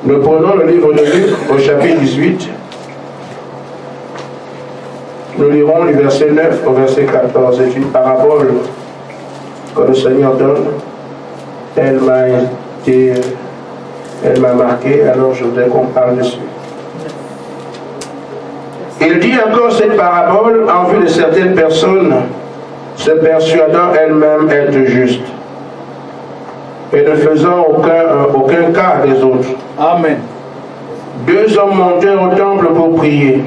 Nous prenons le livre de Luc au chapitre 18. Nous lirons du verset 9 au verset 14. C'est une parabole que le Seigneur donne. Elle m'a marqué, alors je voudrais qu'on parle dessus. Il dit encore cette parabole en vue de certaines personnes se persuadant elles-mêmes être justes et ne faisant aucun cas des autres. Amen. Deux hommes montèrent au temple pour prier.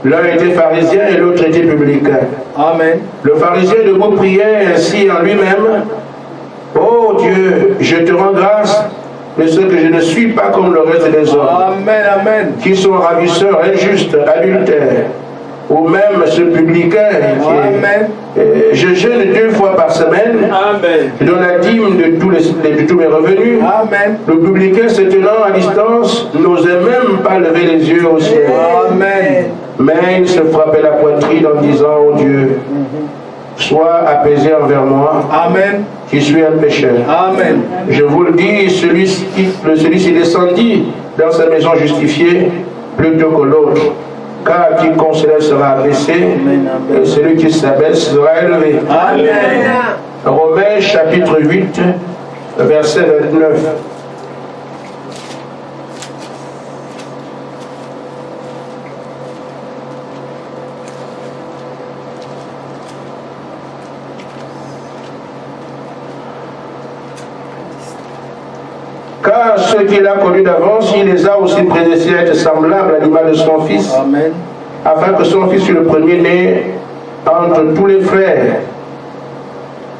L'un était pharisien et l'autre était publicain. Amen. Le pharisien debout priait ainsi en lui-même: ô Dieu, je te rends grâce de ce que je ne suis pas comme le reste des hommes. Amen, amen. Qui sont ravisseurs, injustes, adultères, ou même ce publicain qui je jeûne 2 fois par semaine. Amen. Je donne la dîme de tous mes revenus. Amen. Le publicain se tenant à distance n'osait même pas lever les yeux au ciel. Amen. Mais il se frappait la poitrine en disant: ô Dieu, sois apaisé envers moi, Amen, qui suis un pécheur. Amen. Je vous le dis, celui-ci descendit dans sa maison justifiée plutôt que l'autre. Car quiconque se lève sera abaissé, et celui qui s'abaisse sera élevé. Amen. Romains chapitre 8, verset 29. Car ceux qu'il a connus d'avance, il les a aussi prédestinés à être semblables à l'image de son Fils, Amen, afin que son Fils fût le premier-né entre tous les frères.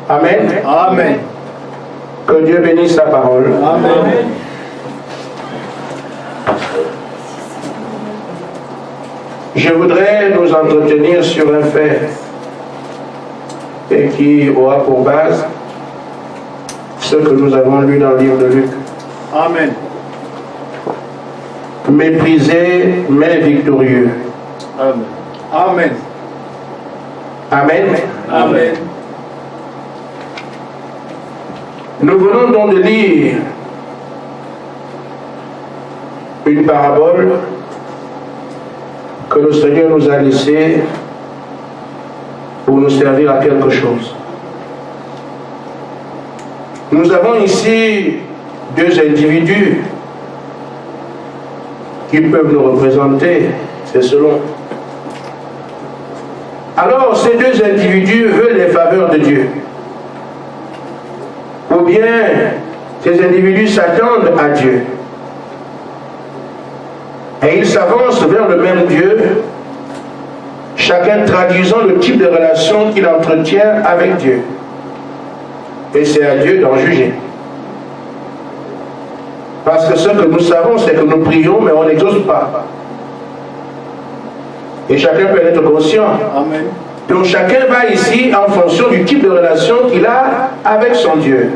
Amen. Amen. Que Dieu bénisse sa parole. Amen. Je voudrais nous entretenir sur un fait et qui aura pour base ce que nous avons lu dans le livre de Luc. Amen. Méprisé mais victorieux. Amen. Amen. Amen. Amen. Nous venons donc de lire une parabole que le Seigneur nous a laissée pour nous servir à quelque chose. Nous avons ici 2 individus qui peuvent nous représenter, c'est selon. Alors, ces 2 individus veulent les faveurs de Dieu. Ou bien, ces individus s'attendent à Dieu. Et ils s'avancent vers le même Dieu, chacun traduisant le type de relation qu'il entretient avec Dieu. Et c'est à Dieu d'en juger. Parce que ce que nous savons, c'est que nous prions, mais on n'exauce pas. Et chacun peut être conscient. Amen. Donc chacun va ici en fonction du type de relation qu'il a avec son Dieu.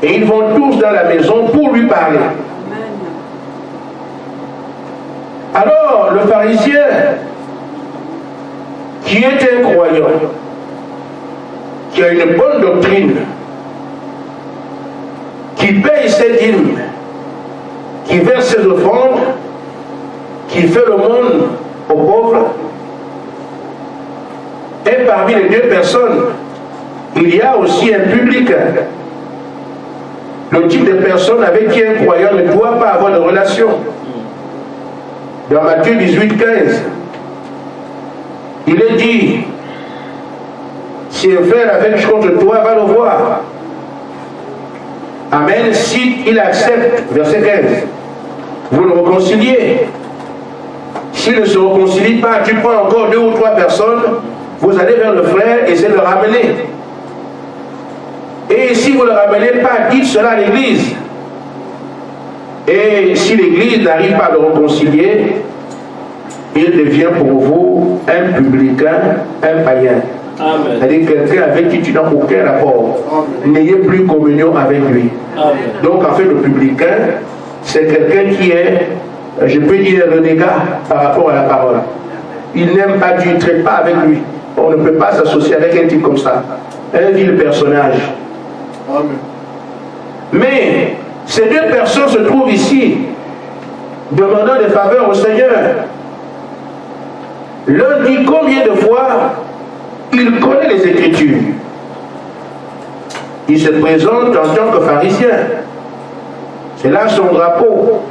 Et ils vont tous dans la maison pour lui parler. Alors le pharisien, qui est un croyant, qui a une bonne doctrine, qui paye ses dîmes, qui verse ses offrandes, qui fait le monde aux pauvres, et parmi les 2 personnes, il y a aussi un public. Le type de personne avec qui un croyant ne doit pas avoir de relation. Dans Matthieu 18, 15, il est dit: si un frère a fait contre toi, va le voir. Amen. Si il accepte, verset 15, vous le réconciliez. S'il ne se réconcilie pas, tu prends encore 2 ou 3 personnes, vous allez vers le frère et essayez de le ramener. Et si vous ne le ramenez pas, dites cela à l'église. Et si l'église n'arrive pas à le réconcilier, il devient pour vous un publicain, un païen. C'est-à-dire quelqu'un avec qui tu n'as aucun rapport. N'ayez plus communion avec lui. Amen. Donc en fait, le publicain, c'est quelqu'un qui est, je peux dire, renégat par rapport à la parole. Il n'aime pas Dieu, il ne traite pas avec lui. On ne peut pas s'associer avec un type comme ça. Un vil personnage. Amen. Mais ces 2 personnes se trouvent ici. demandant des faveurs au Seigneur. L'un dit combien de fois il connaît les Écritures. Il se présente en tant que pharisien. C'est là son drapeau.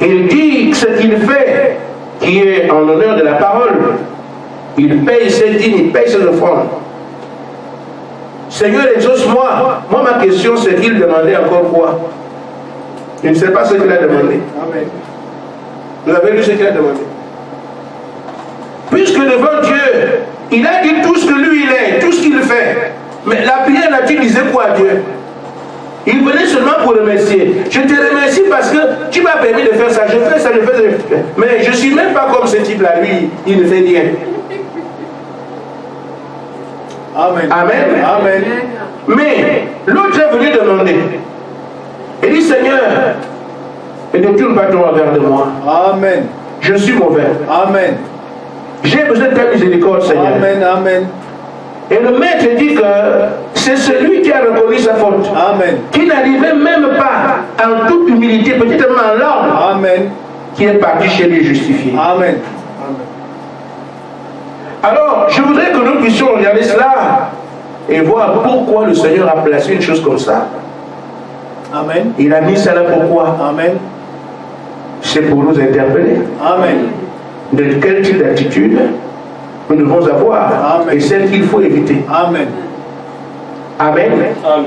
Il dit ce qu'il fait, qui est en honneur de la parole. Il paye ses dîmes, il paye ses offrandes. Seigneur, exauce-moi. Moi, ma question, c'est qu'il demandait encore quoi? Je ne sais pas ce qu'il a demandé. Amen. Vous avez lu ce qu'il a demandé? Puisque devant Dieu, il a dit tout ce que lui il est, tout ce qu'il fait. Mais la prière là-dessus disait quoi à Dieu? Il venait seulement pour remercier. Je te remercie parce que tu m'as permis de faire ça. Je fais ça, je fais ça. Mais je ne suis même pas comme ce type-là. Lui, il ne fait rien. Amen. Amen. Amen. Mais l'autre est venu demander. Il dit, Seigneur, ne détourne pas ton regard de moi. Amen. Je suis mauvais. Amen. J'ai besoin de ta miséricorde, Seigneur. Amen. Amen. Et le maître dit que c'est celui qui a reconnu sa faute. Amen. Qui n'arrivait même pas en toute humilité, peut-être même en larmes. Amen. Qui est parti chez lui justifié. Amen. Alors, je voudrais que nous puissions regarder cela et voir pourquoi le Seigneur a placé une chose comme ça. Amen. Il a mis ça là pourquoi? Amen. C'est pour nous interpeller. Amen. De quel type d'attitude nous devons avoir. Amen. Et celle qu'il faut éviter. Amen. Amen. Amen.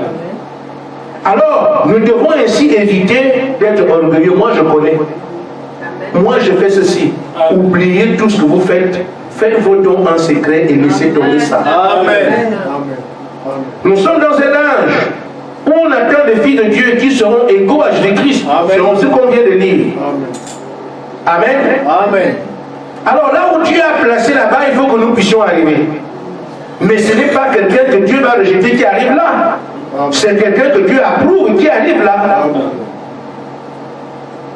Alors, nous devons ainsi éviter d'être orgueilleux. Moi, je connais. Moi, je fais ceci. Oubliez tout ce que vous faites. Faites vos dons en secret et laissez tomber ça. Amen. Nous sommes dans un âge où on attend des filles de Dieu qui seront égaux à Jésus-Christ. Selon ce qu'on vient de lire. Amen. Amen. Alors là où Dieu a placé là-bas, il faut que nous puissions arriver. Mais ce n'est pas quelqu'un que Dieu va rejeter qui arrive là. C'est quelqu'un que Dieu approuve qui arrive là.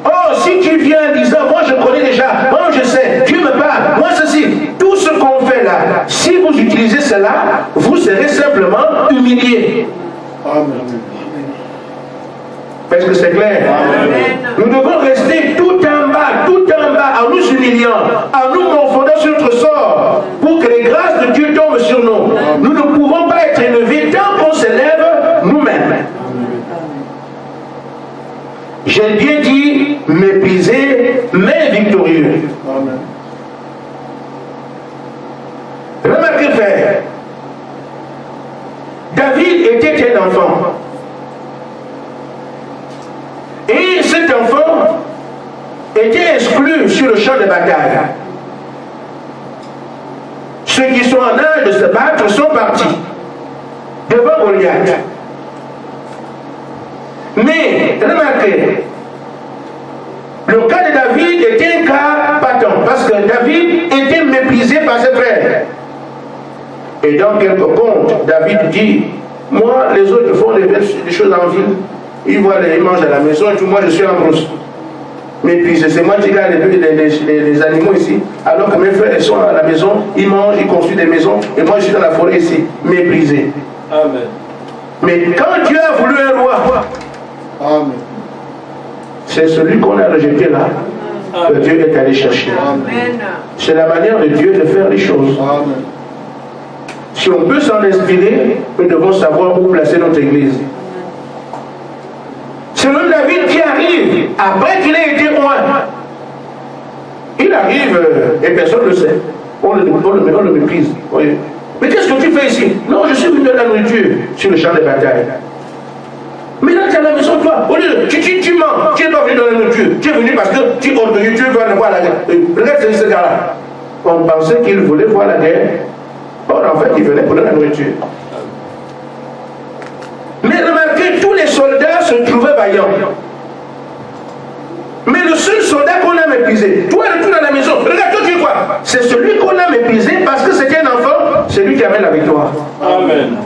Oh, si tu viens en disant, moi je connais déjà, moi je sais, Dieu me parle, moi ceci, tout ce qu'on fait là, si vous utilisez cela, vous serez simplement humilié. Amen. Est-ce que c'est clair? Amen. Nous devons rester tout en bas, en nous humiliant, en nous morfondant sur notre sort, pour que les grâces de Dieu tombent sur nous. Nous ne pouvons pas être élevés tant qu'on s'élève nous-mêmes. J'ai bien dit méprisé, mais victorieux. Amen. Remarquez, frère, David était un enfant. Et cet enfant était exclu sur le champ de bataille. Ceux qui sont en âge de se battre sont partis devant Goliath. Mais, remarquez, le cas de David était un cas patent, parce que David était méprisé par ses frères. Et dans quelques contes, David dit, moi, les autres font des choses en ville, ils mangent à la maison, et tout, moi je suis en brousse. Méprisé, c'est moi qui garde les animaux ici, alors que mes frères sont à la maison, ils mangent, ils construisent des maisons, et moi je suis dans la forêt ici, méprisé. Amen. Mais quand Dieu a voulu un roi, Amen. c'est celui qu'on a rejeté là, que Dieu est allé chercher. C'est la manière de Dieu de faire les choses. Amen. Si on peut s'en inspirer, nous devons savoir où placer notre église. C'est même David qui arrive, après qu'il ait été roi. Il arrive, et personne ne le sait. On le méprise. Oui. Mais qu'est-ce que tu fais ici? Non, je suis venu de la nourriture sur le champ de bataille. Mais là, tu es à la maison, toi. Au lieu, tu mens. Tu n'es pas venu dans la nourriture. Tu es venu parce que tu es orgueilleux, tu veux voir la guerre. Regarde ce gars-là. On pensait qu'il voulait voir la guerre. Or, en fait, il venait pour la nourriture. Mais remarquez, tous les soldats se trouvaient vaillants. Mais le seul soldat qu'on a méprisé, toi, retourne à la maison. Regarde, toi, tu es quoi? C'est celui qu'on a méprisé parce que c'était un enfant, c'est lui qui amène la victoire. Amen.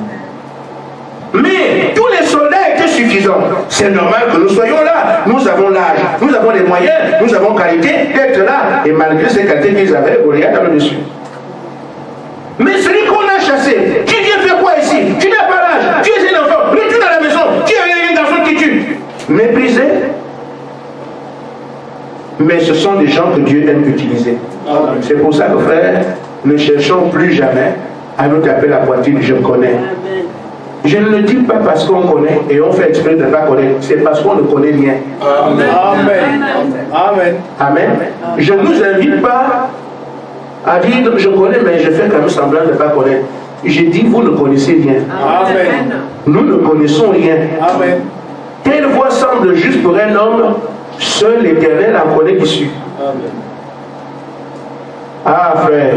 Mais tous les soldats étaient suffisants. C'est normal que nous soyons là. Nous avons l'âge, nous avons les moyens, nous avons qualité d'être là. Et malgré ces qualités qu'ils avaient, Goliath dans le dessus. Mais celui qu'on a chassé, tu viens faire quoi ici? Tu n'as pas l'âge, tu es un enfant, retourne à la maison, tu es un garçon qui tue. Méprisé. mais ce sont des gens que Dieu aime utiliser. C'est pour ça que, frère, ne cherchons plus jamais à nous taper la poitrine, je connais. Je ne le dis pas parce qu'on connaît et on fait exprès de ne pas connaître, c'est parce qu'on ne connaît rien. Amen. Amen. Amen. Je ne vous invite pas à dire je connais, mais je fais quand même semblant de ne pas connaître. Je dis vous ne connaissez rien. Amen. Nous ne connaissons rien. Amen. Quelle voie semble juste pour un homme, seul l'Éternel en connaît l'issue. Amen. Ah frère,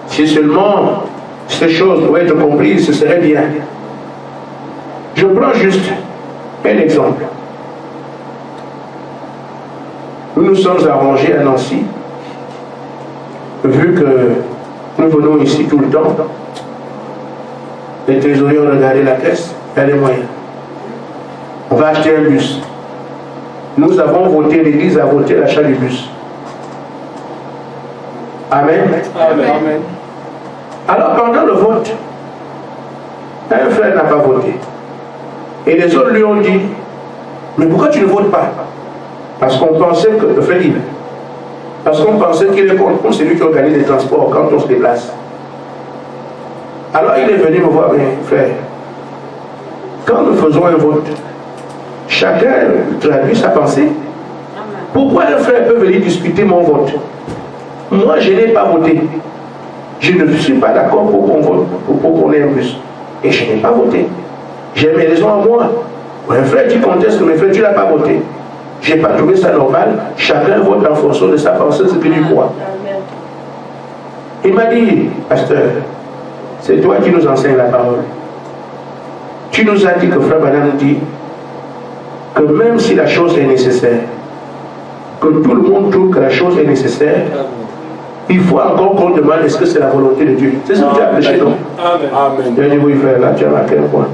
si seulement ces choses pouvaient être comprises, ce serait bien. Je prends juste un exemple. Nous nous sommes arrangés à Nancy, vu que nous venons ici tout le temps. Les trésoriers ont regardé la caisse, il y a les moyens. On va acheter un bus. Nous avons voté, l'Église a voté l'achat du bus. Amen. Amen. Amen. Alors pendant le vote, un frère n'a pas voté. Et les autres lui ont dit, mais pourquoi tu ne votes pas? Parce qu'on pensait que, le frère dit, parce qu'on pensait qu'il est contre celui qui organise les transports quand on se déplace. Alors il est venu me voir, mais frère, quand nous faisons un vote, chacun traduit sa pensée. Pourquoi un frère peut venir discuter mon vote? Moi, je n'ai pas voté. Je ne suis pas d'accord pour qu'on vote, pour qu'on ait un bus. Et je n'ai pas voté. J'ai mes raisons à moi. Un frère qui conteste, mais frère, tu n'as pas voté. Je n'ai pas trouvé ça normal. Chacun vote en fonction de sa pensée, ce qu'il lui croit. Il m'a dit, pasteur, c'est toi qui nous enseignes la parole. Tu nous as dit que frère Branham nous dit que même si la chose est nécessaire, que tout le monde trouve que la chose est nécessaire, il faut encore qu'on demande est-ce que c'est la volonté de Dieu. C'est ce que tu as prêché, non? Amen. J'ai dit oui frère, là tu as marqué un point.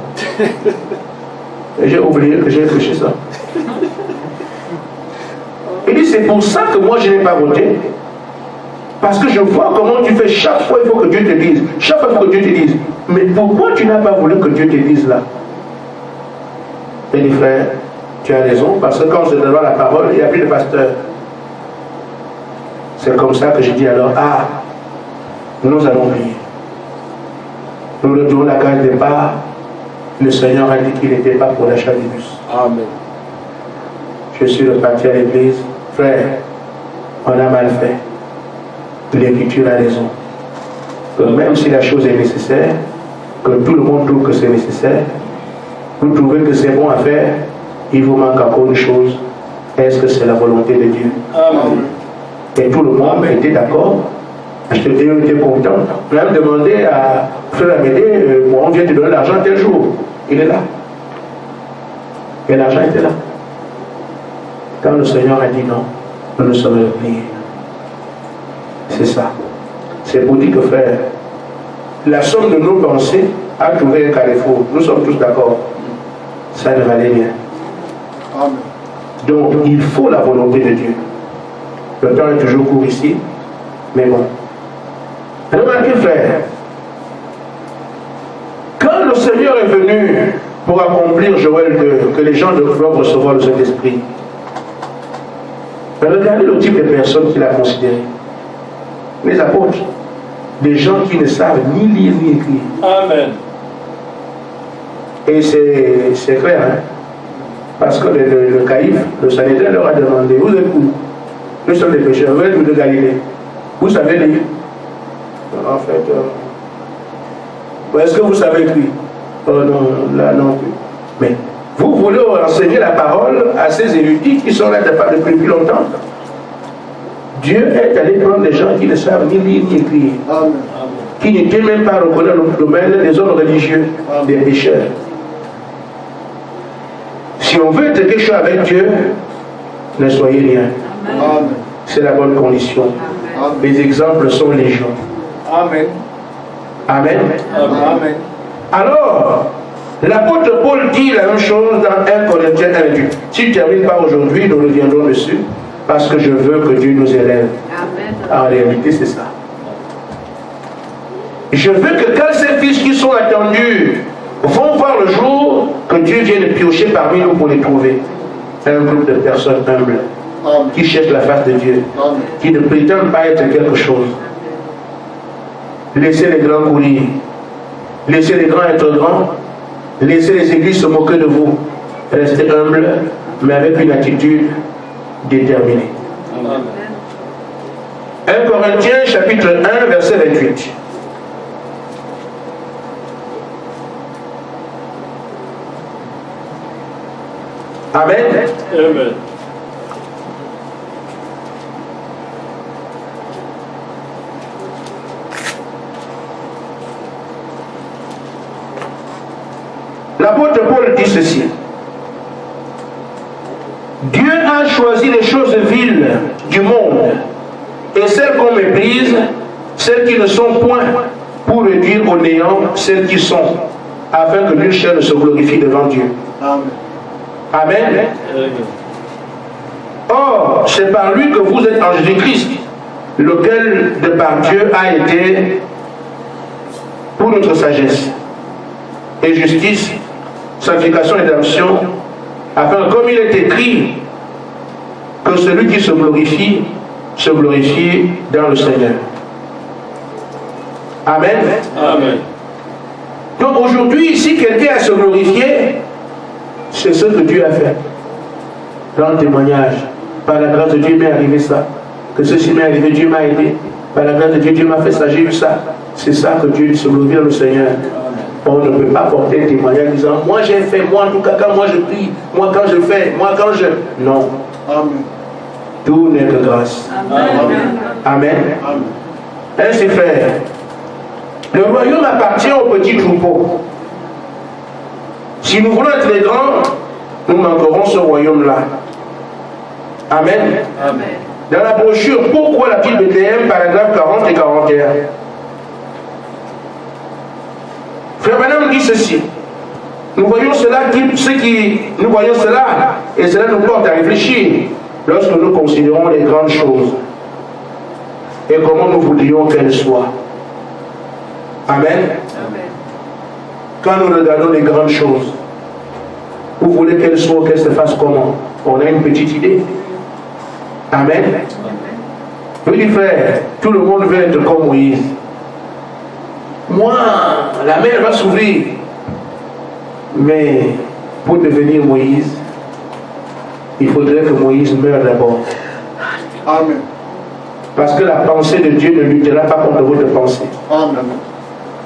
Et j'ai oublié que j'ai prêché ça. Il dit c'est pour ça que moi je n'ai pas voté. Parce que je vois comment tu fais chaque fois, il faut que Dieu te dise. Chaque fois, il faut que Dieu te dise. Mais pourquoi tu n'as pas voulu que Dieu te dise là? Il dit frère, tu as raison, parce que quand je donne la parole, il n'y a plus de pasteur. C'est comme ça que je dis alors, ah, nous allons prier. Nous retournons la case départ. Le Seigneur a dit qu'il n'était pas pour l'achat du bus. Amen. Je suis reparti à l'église. Frère, on a mal fait. L'Écriture a raison. Que même si la chose est nécessaire, que tout le monde trouve que c'est nécessaire, vous trouvez que c'est bon à faire, il vous manque encore une chose. Est-ce que c'est la volonté de Dieu? Amen. Et tout le monde était d'accord. Je te dis, on était content. On a demandé à Frère Amédée, on vient te donner l'argent tel jour. Il est là. Et l'argent était là. Quand le Seigneur a dit non, nous nous sommes repliés. C'est ça. C'est pour dire que frère, la somme de nos pensées a trouvé un carrefour. Nous sommes tous d'accord. Ça ne valait rien. Amen. Donc il faut la volonté de Dieu. Le temps est toujours court ici, mais bon. Remarquez frère, quand le Seigneur est venu pour accomplir Joël 2, que les gens doivent recevoir le Saint-Esprit, regardez le type de personnes qu'il a considérées. Les apôtres, des gens qui ne savent ni lire ni écrire. Amen. Et c'est clair, hein? Parce que le caïphe, le sanhédrin leur a demandé, vous êtes où? Nous sommes des pécheurs, vous êtes où de Galilée? Vous savez lire? En fait, est-ce que vous savez écrire? Non, là non plus. Mais vous voulez enseigner la parole à ces érudits qui sont là depuis longtemps? Dieu est allé prendre des gens qui ne savent ni lire ni écrire, Amen. qui n'étaient même pas reconnus le domaine des hommes religieux, des pécheurs. Si on veut être quelque chose avec Dieu, ne soyez rien. Amen. C'est la bonne condition. Amen. Les exemples sont légion. Amen. Amen. Amen. Alors, l'apôtre Paul dit la même chose dans 1 Corinthiens 1:8. Si je ne termine pas aujourd'hui, nous reviendrons dessus, parce que je veux que Dieu nous élève. En réalité, c'est ça. Je veux que quand ces fils qui sont attendus vont voir le jour, que Dieu vienne piocher parmi nous pour les trouver. Un groupe de personnes humbles, qui cherchent la face de Dieu, qui ne prétendent pas être quelque chose. Laissez les grands courir, laissez les grands être grands, laissez les églises se moquer de vous. Restez humble, mais avec une attitude déterminée. 1 Corinthiens chapitre 1 verset 28. Amen. Amen. L'apôtre Paul dit ceci. Dieu a choisi les choses viles du monde et celles qu'on méprise, celles qui ne sont point, pour réduire au néant celles qui sont, afin que nulle chair ne se glorifie devant Dieu. Amen. Amen. Or, c'est par lui que vous êtes en Jésus-Christ, lequel de par Dieu a été pour notre sagesse et justice, sanctification et rédemption, afin, comme il est écrit, que celui qui se glorifie dans le Seigneur. Amen. Amen. Donc aujourd'hui, si quelqu'un a à se glorifier, c'est ce que Dieu a fait. Dans le témoignage, par la grâce de Dieu, m'est arrivé ça. Que ceci m'est arrivé, Dieu m'a aidé. Par la grâce de Dieu, Dieu m'a fait ça, j'ai eu ça. C'est ça que Dieu se glorifie dans le Seigneur. On ne peut pas porter un témoignage en disant, moi j'ai fait, moi en tout cas quand moi je prie, moi quand je fais, moi quand je... Non. Amen. Tout n'est que grâce. Amen. Amen. Amen. Ainsi frère, le royaume appartient au petit troupeau. Si nous voulons être les grands, nous manquerons ce royaume-là. Amen. Amen. Dans la brochure, pourquoi la petite Bethléem, paragraphe 40 et 41. Frère Branham dit ceci. Nous voyons cela, nous voyons cela, et cela nous porte à réfléchir lorsque nous considérons les grandes choses et comment nous voudrions qu'elles soient. Amen. Amen. Quand nous regardons les grandes choses, vous voulez qu'elles soient, qu'elles se fassent comment? On a une petite idée. Amen. Je dis frère, tout le monde veut être comme Moïse. Moi, la mer va s'ouvrir. Mais pour devenir Moïse, il faudrait que Moïse meure d'abord. Amen. Parce que la pensée de Dieu ne luttera pas contre votre pensée. Amen.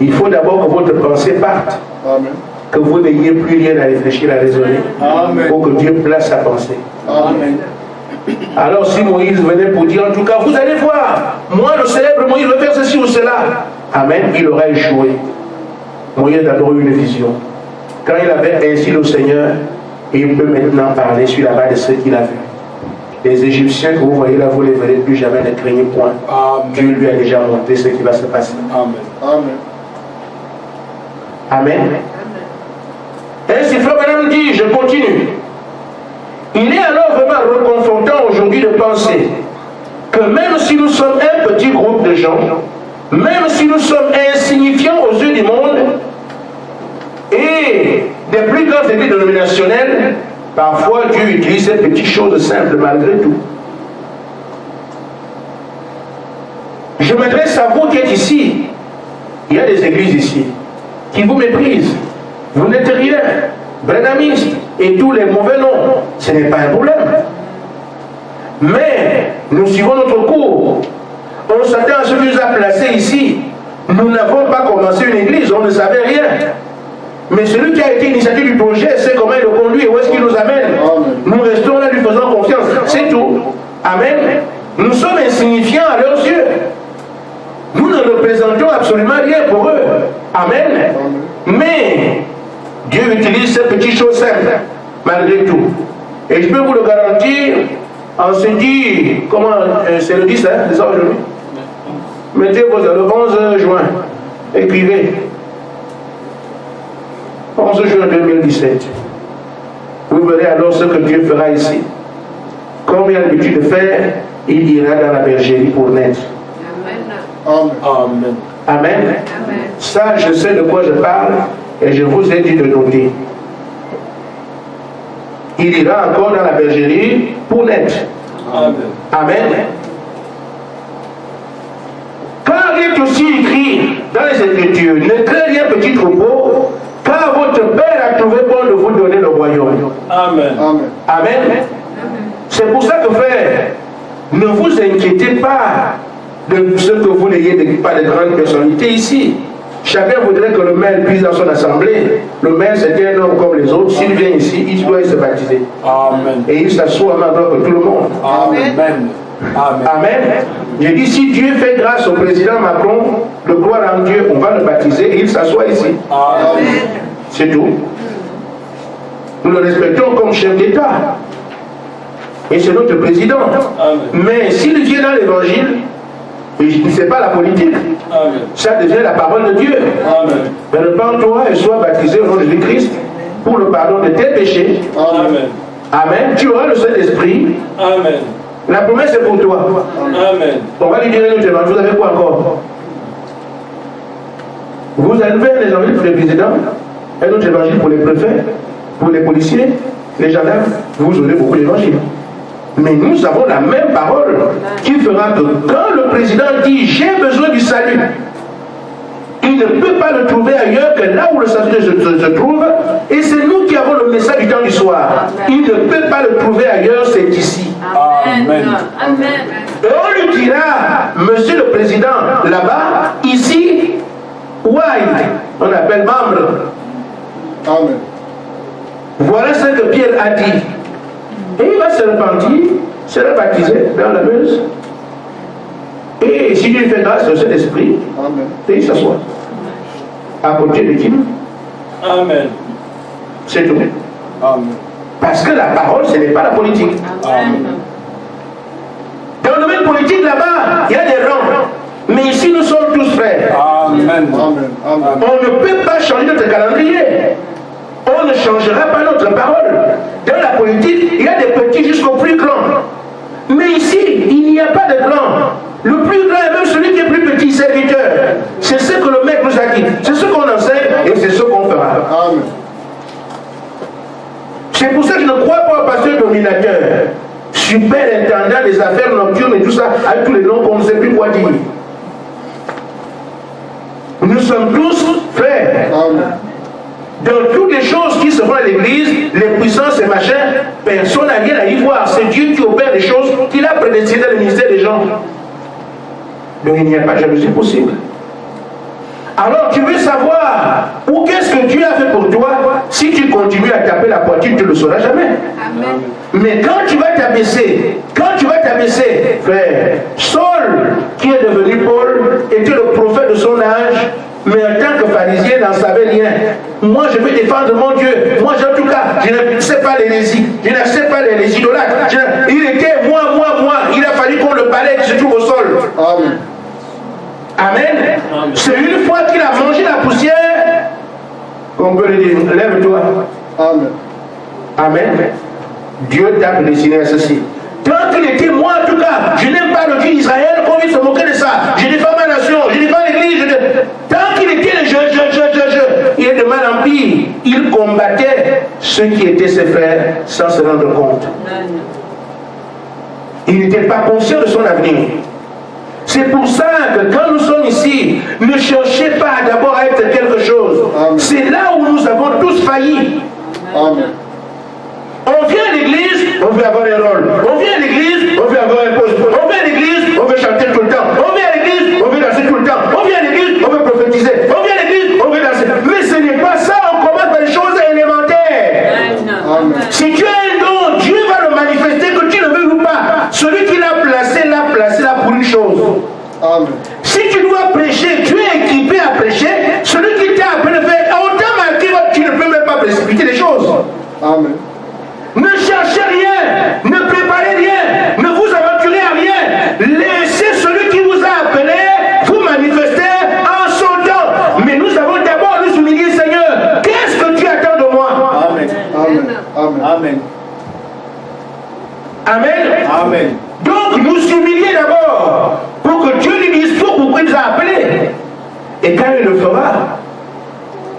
Il faut d'abord que votre pensée parte. Amen. Que vous n'ayez plus rien à réfléchir, à raisonner. Amen. Pour que Dieu place sa pensée. Amen. Alors si Moïse venait pour dire, en tout cas, vous allez voir, moi le célèbre Moïse veut faire ceci ou cela. Amen, il aurait échoué. Moïse a d'abord eu une vision. Quand il avait ainsi le Seigneur, il peut maintenant parler sur la base de ce qu'il a vu. Les Égyptiens que vous voyez là, vous ne les verrez plus jamais, ne craignez point. Amen. Dieu lui a déjà montré ce qui va se passer. Amen. Amen. Amen. Ainsi, Frère Branham dit, je continue. Il est alors vraiment reconfortant aujourd'hui de penser que même si nous sommes un petit groupe de gens, même si nous sommes insignifiants aux yeux du monde et des plus grandes églises dénominationnelles, parfois Dieu utilise ces petites choses simples malgré tout. Je m'adresse à vous qui êtes ici. Il y a des églises ici qui vous méprisent. Vous n'êtes rien. Branhamiste et tous les mauvais noms, ce n'est pas un problème. Mais nous suivons notre cours. On s'attend à ce qui nous a placés ici. Nous n'avons pas commencé une église, on ne savait rien. Mais celui qui a été initiateur du projet sait comment il le conduit et où est-ce qu'il nous amène. Nous restons là, lui faisons confiance. C'est tout. Amen. Nous sommes insignifiants à leurs yeux. Nous ne représentons absolument rien pour eux. Amen. Mais Dieu utilise ces petites choses simples, malgré tout. Et je peux vous le garantir, on se dit, comment, c'est le 10, c'est ça aujourd'hui? Mettez vos le 11 juin, écrivez. 11 juin 2017. Vous verrez alors ce que Dieu fera ici. Comme il a l'habitude de faire, il ira dans la bergerie pour naître. Amen. Amen. Amen. Amen. Ça, je sais de quoi je parle et je vous ai dit de noter. Il ira encore dans la bergerie pour naître. Amen. Car il est aussi écrit dans les Écritures, ne craignez rien petit troupeau, car votre Père a trouvé bon de vous donner le royaume. Amen. Amen. Amen. C'est pour ça que, frère, ne vous inquiétez pas de ce que vous n'ayez pas de grandes personnalités ici. Chacun voudrait que le maire puisse dans son assemblée. Le maire, c'est un homme comme les autres. S'il vient ici, il doit se baptiser. Amen. Et il s'assoit en même temps que tout le monde. Amen. Amen. Amen. J'ai dit, si Dieu fait grâce au président Macron, de gloire en Dieu, on va le baptiser et il s'assoit ici. Amen. C'est tout. Nous le respectons comme chef d'État. Et c'est notre président. Amen. Mais s'il vient dans l'évangile, ce n'est pas la politique. Amen. Ça devient la parole de Dieu. Amen. Mais repens-toi et sois baptisé au nom de Jésus-Christ pour le pardon de tes péchés. Amen. Amen. Tu auras le Saint-Esprit. Amen. La promesse est pour toi. Amen. On va lui dire un autre évangile. Vous avez quoi encore? Vous avez un évangile pour les présidents, un autre évangile pour les préfets, pour les policiers, les gendarmes. Vous aurez beaucoup d'évangiles. Mais nous avons la même parole qui fera que quand le président dit j'ai besoin du salut, il ne peut pas le trouver ailleurs que là où le salut se trouve, et c'est nous qui avons le message du temps du soir. Il ne peut pas le trouver ailleurs, c'est ici. Amen. Et on lui dira, monsieur le président, là-bas, ici, wide, on appelle membre. Amen. Voilà ce que Pierre a dit. Et il va se repentir, sera baptisé dans la Meuse. Et si Dieu fait grâce au Saint-Esprit, et il s'assoit. À côté de qui? Amen. C'est tout. Amen. Parce que la parole, ce n'est pas la politique. Amen. Dans le domaine politique, là-bas, il y a des rangs. Mais ici, nous sommes tous frères. Amen. Amen. Amen. On ne peut pas changer notre calendrier. On ne changera pas notre parole. Dans la politique, il y a des petits jusqu'au plus grand. Mais ici, il n'y a pas de grand. Le plus grand est même celui qui est plus petit, serviteur. C'est ce que le maître nous a dit. C'est ce qu'on enseigne et c'est ce qu'on fera. Amen. C'est pour ça que je ne crois pas au pasteur dominateur, superintendant des affaires nocturnes et tout ça, avec tous les noms qu'on ne sait plus quoi dire. Nous sommes tous frères. Amen. Dans toutes les choses qui se font à l'église, les puissances et machins, personne n'a rien à y voir. C'est Dieu qui opère les choses qu'il a prédestinées dans le ministère des gens. Donc il n'y a pas de jalousie possible. Alors tu veux savoir où qu'est-ce que Dieu a fait pour toi? Si tu continues à taper la poitrine, tu ne le sauras jamais. Amen. Mais quand tu vas t'abaisser, frère, Saul, qui est devenu Paul, était le prophète de son âge, mais en tant que pharisien, n'en savait rien. Moi, je vais défendre mon Dieu. Moi, en tout cas, je ne sais pas l'hérésie. Je ne sais pas les idolâtres. Il était moi. Il a fallu qu'on le balaye qui se trouve au sol. Amen. Amen. C'est une fois qu'il a mangé la poussière qu'on peut lui dire, lève-toi. Amen. Amen. Dieu t'a prédestiné à ceci. Tant qu'il était moi, en tout cas, je n'aime pas le Dieu d'Israël, qu'on se moquer de ça. Je défends ma nation, je défends l'église. Tant qu'il était le il est de mal en pire. Il combattait ceux qui étaient ses frères sans se rendre compte. Il n'était pas conscient de son avenir. C'est pour ça que quand nous sommes ici, ne cherchez pas d'abord à être quelque chose. C'est là où nous avons tous failli. Amen. On vient à l'église, on veut avoir un rôle. On vient à l'église, on veut avoir un poste. On vient à l'église, on veut chanter tout le temps. On vient à l'église, on veut danser tout le temps. On vient à l'église, on veut prophétiser. On vient à l'église, on veut danser. Mais ce n'est pas ça, on commence par des choses élémentaires. Amen. Si tu as un don, Dieu va le manifester, que tu ne veux ou pas. Celui qui l'a placé là pour une chose. Amen. Si tu dois prêcher, tu es équipé à prêcher. Celui qui t'a appris à faire, autant marqué, tu ne peux même pas précipiter les choses. Amen. Ne cherchez rien, ne préparez rien, ne vous aventurez à rien. Laissez celui qui vous a appelé vous manifester en son temps. Mais nous avons d'abord nous humilier, Seigneur. Qu'est-ce que tu attends de moi? Amen. Amen. Amen. Amen. Amen. Donc nous humilier d'abord pour que Dieu lui dise pourquoi il nous a appelés. Et quand il le fera,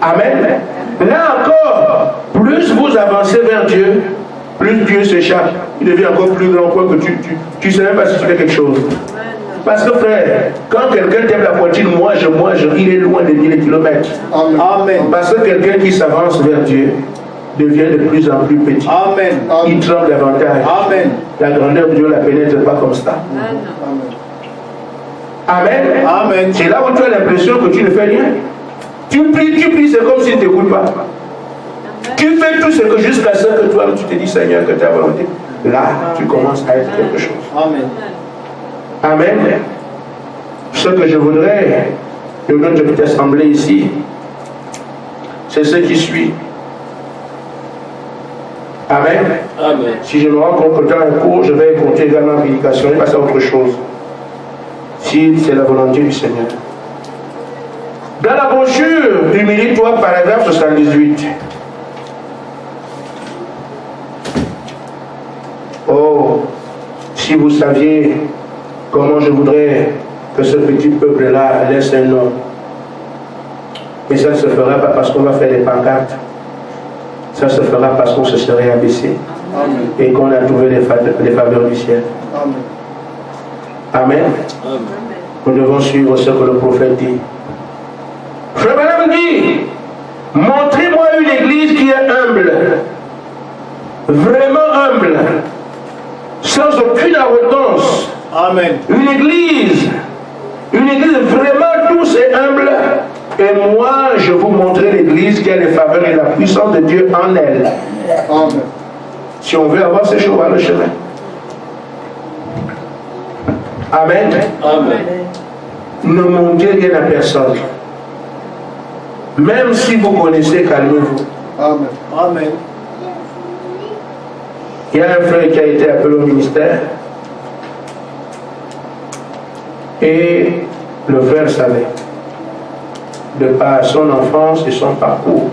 Amen. Là encore, plus vous avancez vers Dieu, plus Dieu s'échappe, il devient encore plus grand point que tu ne sais même pas si tu fais quelque chose. Parce que frère, quand quelqu'un t'aime la poitrine, moi je, il est loin de 1000 kilomètres. Amen. Parce que quelqu'un qui s'avance vers Dieu devient de plus en plus petit. Amen. Il tremble davantage. Amen. La grandeur de Dieu ne la pénètre pas comme ça. Amen. Amen. C'est là où tu as l'impression que tu ne fais rien. Tu pries, c'est comme si tu ne t'écoutes pas. Tu fais tout ce que jusqu'à ce que toi tu te dis Seigneur que ta volonté. Là, tu commences à être quelque chose. Amen. Amen. Ce que je voudrais que notre petite assemblée ici, c'est ce qui suit. Amen. Amen. Si je me rends compte que dans un cours, je vais écouter également la prédication et passer à autre chose. Si c'est la volonté du Seigneur. Dans la brochure, humilie-toi, paragraphe 78. Oh, si vous saviez comment je voudrais que ce petit peuple-là laisse un nom. Et ça ne se fera pas parce qu'on va faire des pancartes. Ça se fera parce qu'on se serait abaissé. Amen. Et qu'on a trouvé les faveurs du ciel. Amen. Amen. Amen. Nous devons suivre ce que le prophète dit. Frère Branham dit, montrez-moi une église qui est humble. Vraiment humble. Sans aucune arrogance. Amen. Une église vraiment douce et humble. Et moi, je vous montrerai l'église qui a les faveurs et la puissance de Dieu en elle. Amen. Si on veut avoir ces choses à le chemin. Amen. Amen. Ne montez rien à personne. Même si vous connaissez, calmez-vous. Amen. Amen. Il y a un frère qui a été appelé au ministère. Et le frère savait, de par son enfance et son parcours,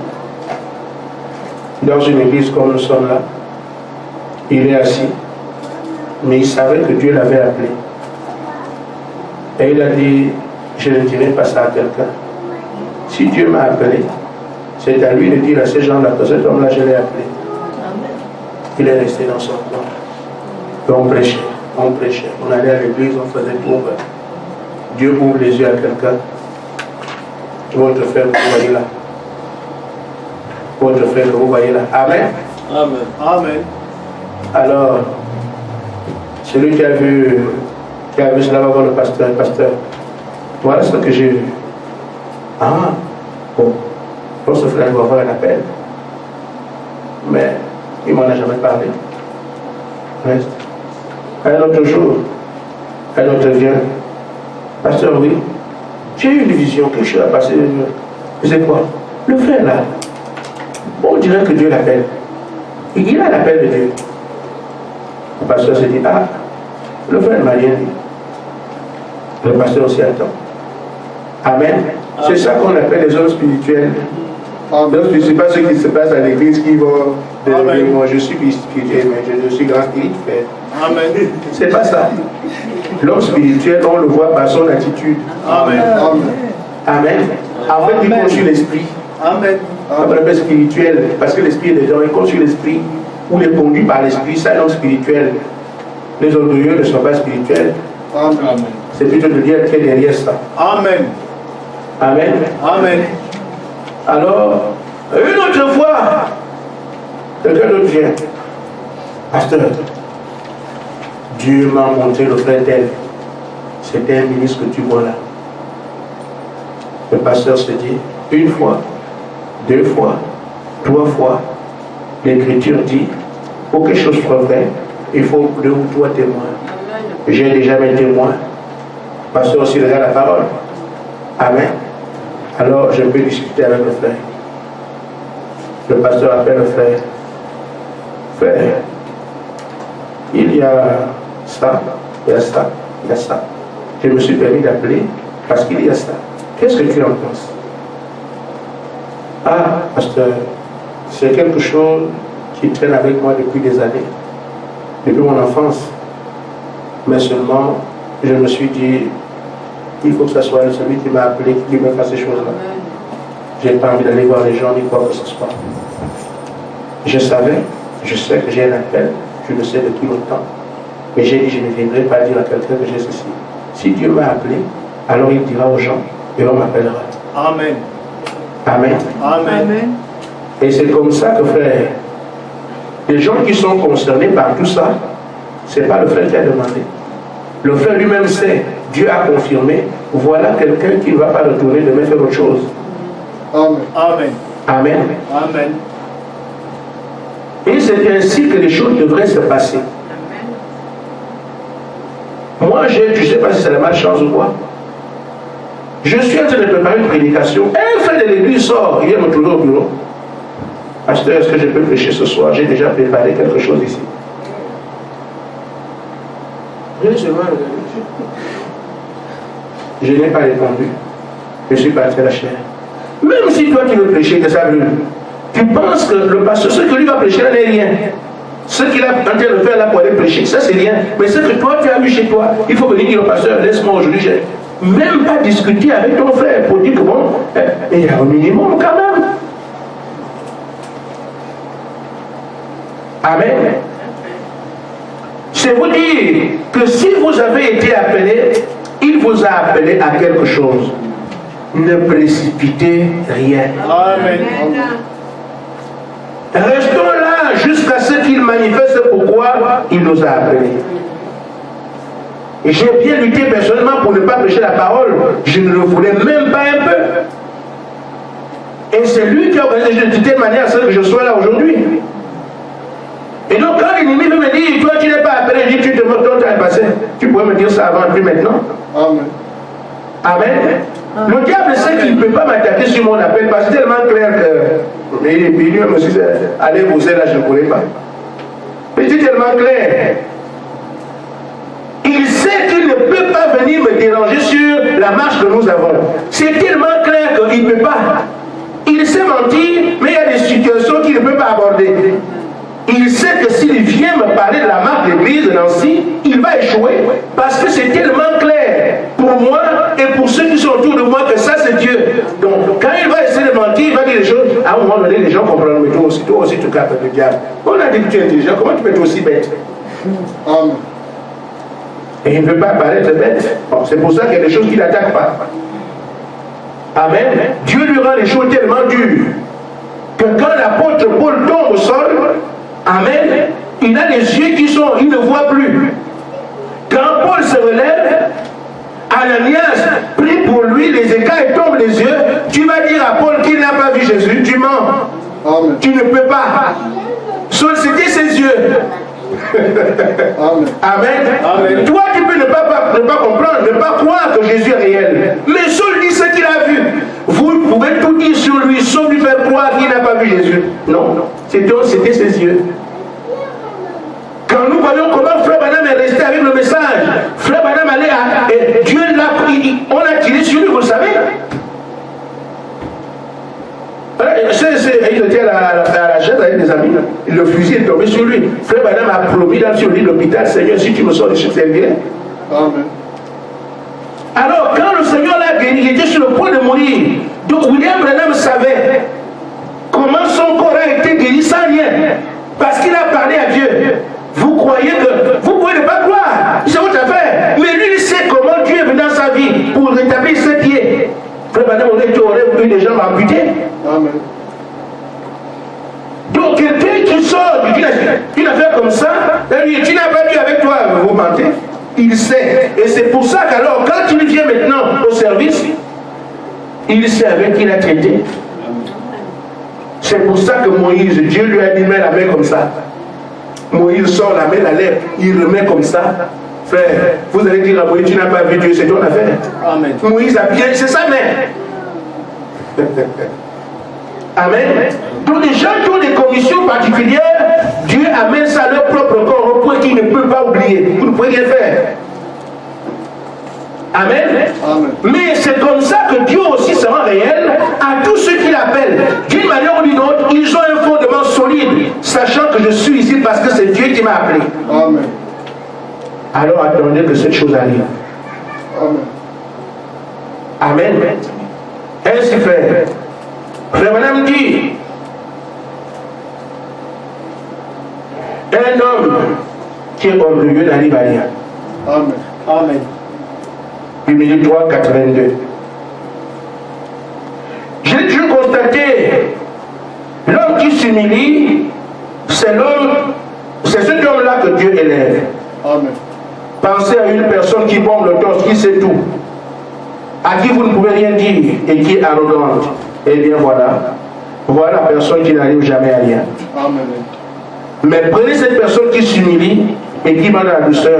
dans une église comme nous sommes là, il est assis, mais il savait que Dieu l'avait appelé. Et il a dit, je ne dirai pas ça à quelqu'un. Si Dieu m'a appelé, c'est à lui de dire à ces gens-là que cet homme-là, je l'ai appelé. Il est resté dans son coin. Et on prêchait. On allait à l'église, on faisait tout. Dieu ouvre les yeux à quelqu'un. Votre frère que vous voyez là. Votre frère que vous voyez là. Amen. Amen. Amen. Alors, celui qui a vu cela va voir le pasteur. Pasteur, voilà ce que j'ai vu. Ah, bon. Pour ce frère, il va avoir un appel. Mais il m'en a jamais parlé. Reste. Un autre jour, un autre vient. Pasteur, oui, j'ai eu une vision, quelque chose a passé. C'est quoi? Le frère là, on dirait que Dieu l'appelle. Il a l'appel de Dieu. Le pasteur s'est dit, ah, le frère ne m'a rien dit. Le pasteur aussi attend. Amen. C'est ça qu'on appelle les hommes spirituels. Donc, ce n'est pas ce qui se passe à l'église qui vont dire, moi je suis spirituel, mais je suis grand spirituel. Amen. C'est pas ça. L'homme spirituel, on le voit par son attitude. Amen. Amen. En fait, il compte sur l'esprit. Amen. On l'appelle spirituel, parce que l'esprit est dedans, il compte sur l'esprit, ou il est conduit par l'esprit, ça est l'homme spirituel. Les orgueilleux ne sont pas spirituels. Amen. C'est plutôt de dire qu'il est derrière ça. Amen. Amen. Amen. Alors, une autre fois, quelqu'un d'autre vient. Pasteur, Dieu m'a montré le frère tel. C'était un ministre que tu vois là. Le pasteur se dit, une fois, deux fois, trois fois, l'Écriture dit, pour que quelque chose soit vrai, il faut 2 ou 3 témoins. J'ai déjà mes témoins. Le pasteur aussi regarde la parole. Amen. Alors je peux discuter avec le frère. Le pasteur appelle le frère. Frère, il y a ça, il y a ça, il y a ça. Je me suis permis d'appeler parce qu'il y a ça. Qu'est-ce que tu en penses? Ah, pasteur, c'est quelque chose qui traîne avec moi depuis des années, depuis mon enfance. Mais seulement, je me suis dit, il faut que ce soit celui qui m'a appelé, qui me fasse ces choses-là. Je n'ai pas envie d'aller voir les gens ni quoi que ce soit. Je savais Je sais que j'ai un appel, je le sais depuis longtemps. Mais j'ai dit, je ne viendrai pas dire à quelqu'un que j'ai ceci. Si Dieu m'a appelé, alors il dira aux gens, et on m'appellera. Amen. Amen. Amen. Et c'est comme ça que, frère, les gens qui sont concernés par tout ça, ce n'est pas le frère qui a demandé. Le frère lui-même sait, Dieu a confirmé, voilà quelqu'un qui ne va pas retourner demain faire autre chose. Amen. Amen. Amen. Amen. Et c'est ainsi que les choses devraient se passer. Moi, je ne sais pas si c'est la malchance ou quoi. Je suis en train de préparer une prédication. Un frère de l'église sort, il vient me trouver au bureau. Pasteur, est-ce que je peux prêcher ce soir? J'ai déjà préparé quelque chose ici. Je n'ai pas répondu. Je suis parti à la chair. Même si toi tu veux prêcher, que ça veut. Tu penses que le pasteur, ce que lui va prêcher, n'est rien. Ce qu'il a en train de faire là pour aller prêcher, ça c'est rien. Mais ce que toi tu as vu chez toi, il faut venir dire au pasteur, laisse-moi aujourd'hui, j'ai même pas discuté avec ton frère pour dire que bon, il y a un minimum quand même. Amen. C'est vous dire que si vous avez été appelé, il vous a appelé à quelque chose. Ne précipitez rien. Amen. Restons là jusqu'à ce qu'il manifeste pourquoi il nous a appelés. Et j'ai bien lutté personnellement pour ne pas prêcher la parole. Je ne le voulais même pas un peu. Et c'est lui qui a organisé de telle manière à ce que je sois là aujourd'hui. Et donc quand l'ennemi veut me dire, toi tu n'es pas appelé, il dit, tu te moques, ton temps est passé. Tu pourrais me dire ça avant, plus maintenant. Amen. Amen. Le diable sait qu'il ne peut pas m'attaquer sur mon appel parce que c'est tellement clair que. Mais lui me dit, allez vous là, je ne connais pas. Mais c'est tellement clair. Il sait qu'il ne peut pas venir me déranger sur la marche que nous avons. C'est tellement clair qu'il ne peut pas. Il sait mentir, mais il y a des situations qu'il ne peut pas aborder. Il sait que s'il vient me parler de la marque de l'église de Nancy, il va échouer parce que c'est tellement clair pour moi et pour ceux qui sont autour de moi que ça c'est Dieu. Donc quand il va essayer de mentir, il va dire les choses, à un moment donné les gens comprennent, mais toi aussi tu captes le diable. On a dit que tu es intelligent, comment tu peux être aussi bête? Amen. Et il ne veut pas paraître bête. Bon, c'est pour ça qu'il y a des choses qu'il n'attaque pas. Amen. Dieu lui rend les choses tellement dures que quand l'apôtre Paul tombe au sol, amen, il a les yeux qui sont, il ne voit plus. Quand Paul se relève, Ananias prie pour lui, les écailles tombent les yeux. Tu vas dire à Paul qu'il n'a pas vu Jésus, tu mens. Amen. Tu ne peux pas. Solliciter ses yeux. Amen. Amen. Amen. Toi, tu peux ne pas comprendre, ne pas croire que Jésus est réel. Mais Saul dit ce qu'il a vu. Vous pouvez tout dire sur lui, sauf lui faire croire qu'il n'a pas vu Jésus. Non, c'était ses yeux. Quand nous voyons comment Frère Branham est resté avec le message, Frère Branham allait à Dieu l'a pris, on a tiré sur lui, vous le savez. Il était à la chaise avec des amis, le fusil est tombé sur lui. Frère Branham a promis dans sur lui l'hôpital, Seigneur, si tu me sors de ce servir. Amen. Alors, quand le Seigneur l'a guéri, il était sur le point de mourir. Donc, William Branham savait comment son corps a été guéri sans rien. Parce qu'il a parlé à Dieu. Vous croyez que vous pouvez ne pas croire, c'est votre affaire. Mais lui, il sait comment Dieu est venu dans sa vie pour rétablir ses pieds. Frère Branham, tu aurais eu des jambes amputées. Amen. Donc, quelqu'un qui sort d'une affaire comme ça, tu n'as pas Dieu avec toi, vous mentez. Il sait. Et c'est pour ça qu'alors, quand il vient maintenant au service, il sait avec qui il a traité. C'est pour ça que Moïse, Dieu lui a mis la main comme ça. Moïse sort la main, la lèvre, il remet comme ça. Frère, vous allez dire à Moïse, tu n'as pas vu Dieu, c'est ton affaire. Amen. Moïse a bien, c'est sa main. Amen. Donc les gens qui ont des commissions particulières, Dieu amène ça à leur propre corps, au point qu'ils ne peuvent pas oublier. Vous ne pouvez rien faire. Amen. Amen. Mais c'est comme ça que Dieu aussi se rend réel à tous ceux qui l'appellent. D'une manière ou d'une autre, ils ont un fondement solide, sachant que je suis ici parce que c'est Dieu qui m'a appelé. Amen. Alors attendez que cette chose arrive. Amen. Amen. Ainsi fait. Frère Branham dit, Un homme qui est orgueilleux n'arrive à rien. Amen. Amen. Humilé 3, 82. J'ai toujours constaté, l'homme qui s'humilie, c'est cet homme-là que Dieu élève. Amen. Pensez à une personne qui bombe le torse, qui sait tout, à qui vous ne pouvez rien dire et qui est arrogante. Eh bien voilà la personne qui n'arrive jamais à rien. Amen. Mais prenez cette personne qui s'humilie et qui va dans la douceur.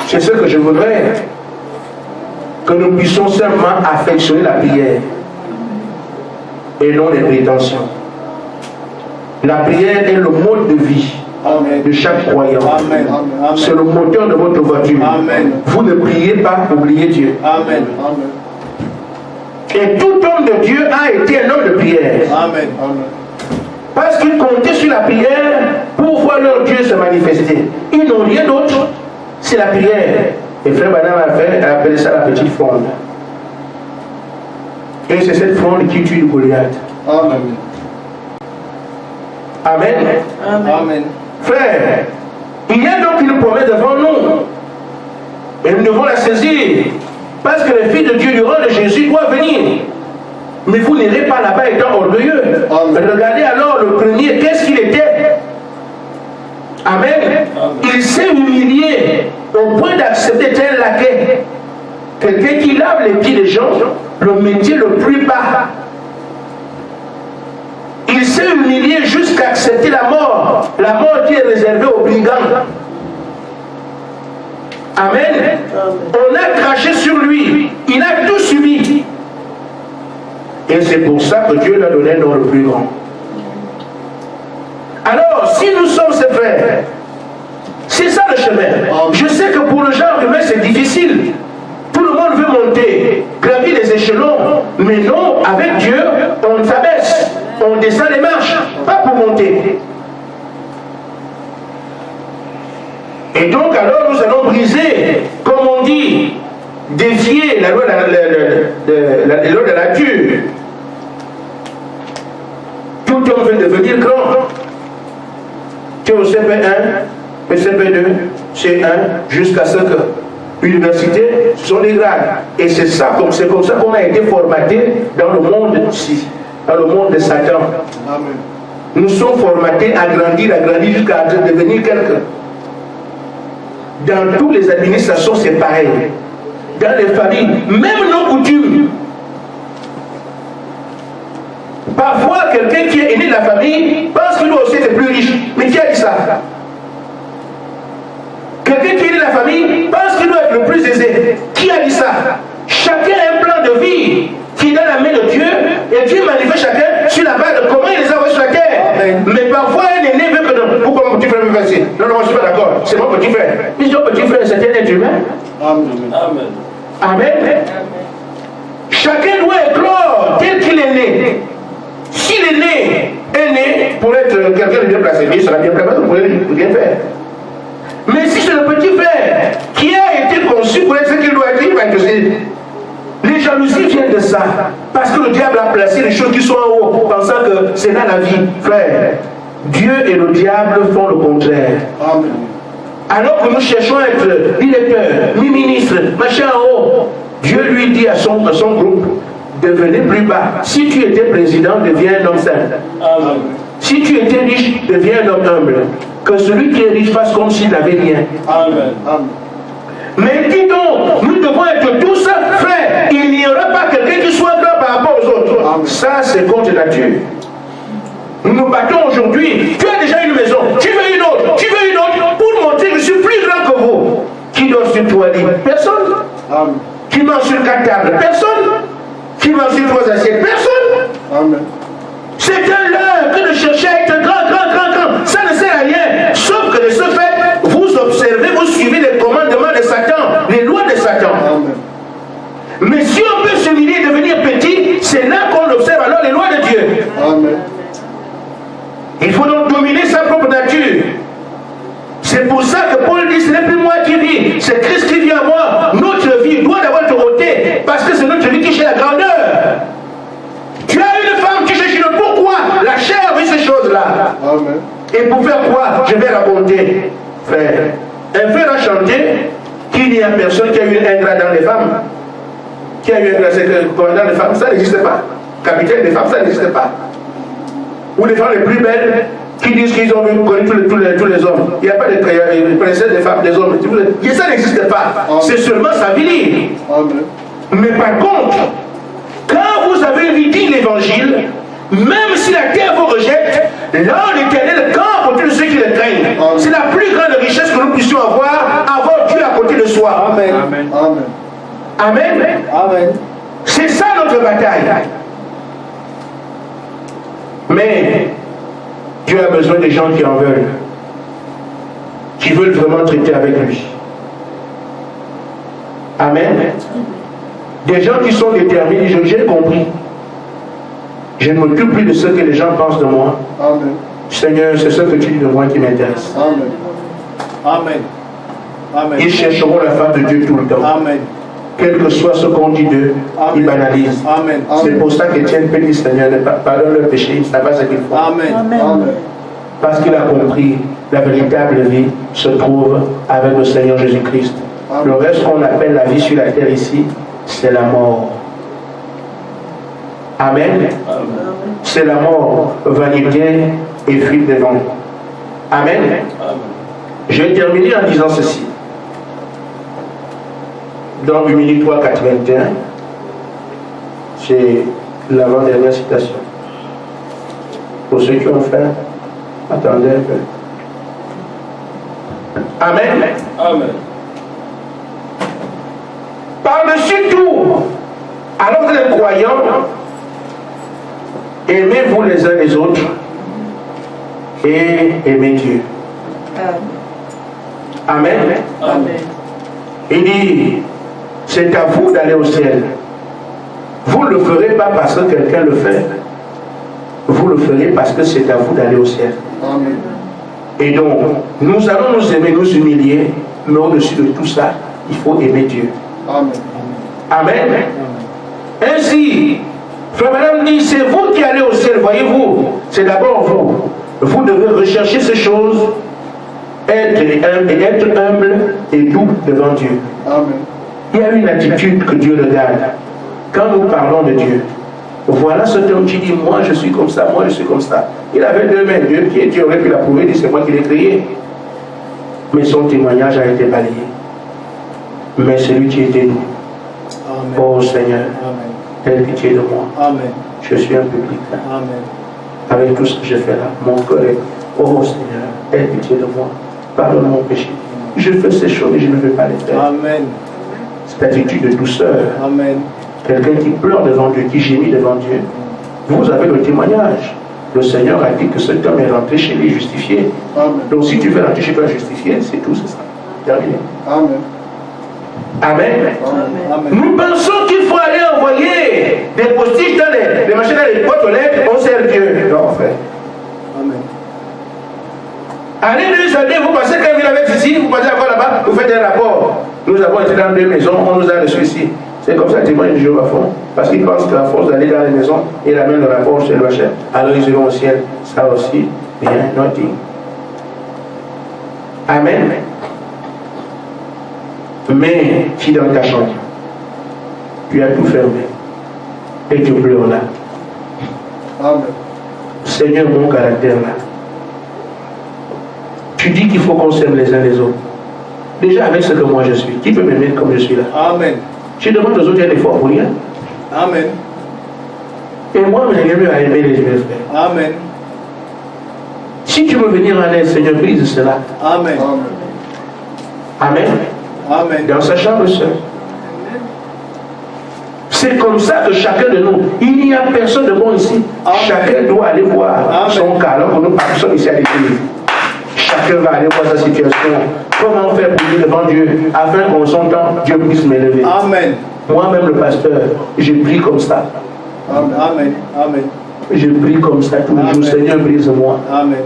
C'est ce que je voudrais, que nous puissions simplement affectionner la prière et non les prétentions. La prière est le mode de vie. Amen. De chaque croyant. C'est le moteur de votre voiture. Amen. Vous ne priez pas, oubliez Dieu. Amen. Amen. Et tout homme de Dieu a été un homme de prière. Amen. Amen. Parce qu'ils comptaient sur la prière pour voir leur Dieu se manifester. Ils n'ont rien d'autre, c'est la prière. Et frère Banam a appelé ça la petite fronde. Et c'est cette fronde qui tue le Goliath. Amen. Amen. Amen. Amen. Frère, il y a donc une promesse devant nous. Et nous devons la saisir. Parce que le Fils de Dieu, le roi de Jésus, doit venir. Mais vous n'irez pas là-bas étant orgueilleux. Amen. Regardez alors le premier, qu'est-ce qu'il était? Amen. Amen. Il s'est humilié au point d'accepter tel laquais. Quelqu'un qui lave les pieds des gens, le métier le plus bas. Il s'est humilié jusqu'à accepter la mort qui est réservée aux brigands. Amen. On a craché sur lui, il a tout subi. Et c'est pour ça que Dieu l'a donné un nom le plus grand. Alors, si nous sommes ses frères, c'est ça le chemin. Je sais que pour le genre humain, c'est difficile. Tout le monde veut monter, gravir les échelons. Mais non, avec Dieu, on s'abaisse. On descend les marches, pas pour monter. Et donc, alors, nous allons briser, comme on dit, défier la loi de la nature. Tout homme veut devenir grand. Tu es au CP1, CP2, C1, jusqu'à ce que l'université, ce sont des grades. Et c'est comme ça qu'on a été formaté dans le monde-ci. Dans le monde de Satan. Amen. Nous sommes formatés à grandir jusqu'à devenir quelqu'un. Dans toutes les administrations, c'est pareil. Dans les familles, même nos coutumes. Parfois, quelqu'un qui est aîné de la famille pense qu'il doit aussi être plus riche. Mais qui a dit ça? Quelqu'un qui est aîné de la famille pense qu'il doit être le plus aisé. Qui a dit ça? Chacun a un plan de vie qui est dans la main de Dieu, et Dieu manifeste chacun sur la base de comment il les a envoyés sur la terre. Amen. Mais parfois un aîné veut que non. Pourquoi mon petit frère veut faire ci? Non, je ne suis pas d'accord. C'est mon petit frère. Mais ton petit frère, c'est un être humain. Amen. Amen. Amen. Chacun doit éclore tel qu'il est né. S'il est né pour être quelqu'un de bien placé, il sera bien placé, vous pouvez bien faire. Mais si c'est le petit frère qui a été conçu pour être ce qu'il doit être, il va être aussi. Les jalousies viennent de ça. Parce que le diable a placé les choses qui sont en haut, pensant que c'est là la vie. Frère, Dieu et le diable font le contraire. Amen. Alors que nous cherchons à être directeur, ministre, machin en haut, Dieu lui dit à son groupe, devenez plus bas. Si tu étais président, deviens un homme simple. Amen. Si tu étais riche, deviens un homme humble. Que celui qui est riche fasse comme s'il n'avait rien. Amen. Amen. Mais dis donc, nous devons être tous frères. Il n'y aura pas quelqu'un qui soit grand par rapport aux autres. Amen. Ça, c'est contre nature. Nous nous battons aujourd'hui. Tu as déjà une maison, tu veux une autre, pour montrer que je suis plus grand que vous. Qui dort sur toi libre? Personne. Amen. Qui mange sur 4 tables? Personne. Qui mange sur 3 assiettes? Personne. Amen. C'est un leurre que de chercher à être grand. Ça ne sert à rien. Sauf que de ce fait, vous observez, vous suivez les commandements de Satan, les lois de Satan. Amen. Mais si on peut s'humilier et devenir petit, c'est là qu'on observe alors les lois de Dieu. Amen. Il faut donc dominer sa propre nature. C'est pour ça que Paul dit, ce n'est plus moi qui vis, c'est Christ qui vit en moi. Notre vie doit d'abord être ôtée, parce que c'est notre vie qui cherche la grandeur. Tu as une femme qui cherche le pourquoi, la chair Amen. Et pour faire quoi? Je vais raconter, frère. Un frère a chanté qu'il n'y a personne qui a eu un grade dans les femmes. Qui a eu un grade dans les femmes, ça n'existe pas. Capitaine des femmes, ça n'existe pas. Ou les femmes les plus belles qui disent qu'ils ont connu tous les hommes. Il n'y a pas de princesses des femmes, des hommes. Et ça n'existe pas. C'est seulement sa vie. Mais par contre, quand vous avez dit l'évangile, même si la terre vous rejette, là l'Éternel campe pour tous ceux qui le craignent. C'est la plus grande richesse que nous puissions avoir Dieu à côté de soi. Amen. Amen. Amen. Amen. C'est ça notre bataille. Mais Dieu a besoin des gens qui en veulent, qui veulent vraiment traiter avec lui. Amen. Des gens qui sont déterminés, j'ai compris. Je ne m'occupe plus de ce que les gens pensent de moi. Amen. Seigneur, c'est ce que tu dis de moi qui m'intéresse. Amen. Amen. Amen. Ils chercheront la face de Dieu tout le temps. Amen. Quel que soit ce qu'on dit d'eux, ils banalisent. Amen. C'est pour ça qu'Étienne peut dire, Seigneur, pardonne leur péché, ils ne savent pas ce qu'ils font. Amen. Amen. Parce qu'il a compris, la véritable vie se trouve avec le Seigneur Jésus-Christ. Le reste qu'on appelle la vie sur la terre ici, c'est la mort. Amen. C'est la mort, vanité et fuite des vents. Amen. Je vais terminer en disant ceci. Dans 1 minute 3, 4, 21, c'est l'avant-dernière citation. Pour ceux qui ont fait, attendez un peu. Amen. Amen. Par-dessus tout, alors que les croyants, aimez-vous les uns les autres et aimez Dieu. Amen. Amen. Il dit, c'est à vous d'aller au ciel. Vous ne le ferez pas parce que quelqu'un le fait. Vous le ferez parce que c'est à vous d'aller au ciel. Amen. Et donc, nous allons nous aimer, nous humilier, mais au-dessus de tout ça, il faut aimer Dieu. Amen. Amen. Ainsi, Frère Madame dit, c'est vous qui allez au ciel, voyez-vous. C'est d'abord vous. Vous devez rechercher ces choses, être humble et doux devant Dieu. Amen. Il y a une attitude que Dieu regarde. Quand nous parlons de Dieu, voilà cet homme qui dit, moi je suis comme ça, moi je suis comme ça. Il avait deux mains, deux pieds, Dieu aurait pu l'approuver, dit, c'est moi qui l'ai créé. Mais son témoignage a été balayé. Mais celui qui était nous. Oh Seigneur, aie pitié de moi. Amen. Je suis un public. Amen. Avec tout ce que j'ai fait là, mon cœur est, oh Seigneur, aie pitié de moi. Pardonne mon péché. Je fais ces choses et je ne veux pas les faire. Amen. Cette attitude de douceur. Amen. Quelqu'un qui pleure devant Dieu, qui gémit devant Dieu. Vous avez le témoignage. Le Seigneur a dit que cet homme est rentré chez lui justifié. Amen. Donc si tu veux rentrer chez toi justifié, c'est tout, c'est ça. Terminé. Amen. Amen. Amen. Nous pensons qu'il faut aller envoyer des postiches dans les machines, dans les boîtes aux lettres, on sert Dieu. Non, frère. Amen. Allez nous aider, vous pensez qu'un ville avec ici, vous passez encore là-bas, vous faites un rapport. Nous avons été dans 2 maisons, on nous a reçus ici. C'est comme ça que les témoins de Jéhovah font. Parce qu'ils pensent qu'à force d'aller dans les maisons, ils amènent le rapport chez le chef. Alors ils iront au ciel. Ça aussi, bien, nothing. Amen. Mais si dans ta chambre, tu as tout fermé et tu pleures là. Amen. Seigneur, mon caractère là. Tu dis qu'il faut qu'on s'aime les uns les autres. Déjà avec ce que moi je suis, qui peut m'aimer comme je suis là? Amen. Je demande aux autres un effort pour rien. Amen. Et moi, j'ai mieux à aimer les frères. Amen. Si tu veux venir en aide, Seigneur, brise cela. Amen. Amen. Amen. Dans sa chambre seule. C'est comme ça que chacun de nous, il n'y a personne de bon ici. Amen. Chacun doit aller voir Amen. son cas. Alors que nous partons ici à l'église. Chacun va aller voir sa situation. Comment faire pour lui devant Dieu afin qu'en son temps, Dieu puisse m'élever. Amen. Moi-même, le pasteur, je prie comme ça. Amen. Amen. Je prie comme ça tous les jours. Seigneur, brise-moi. Amen.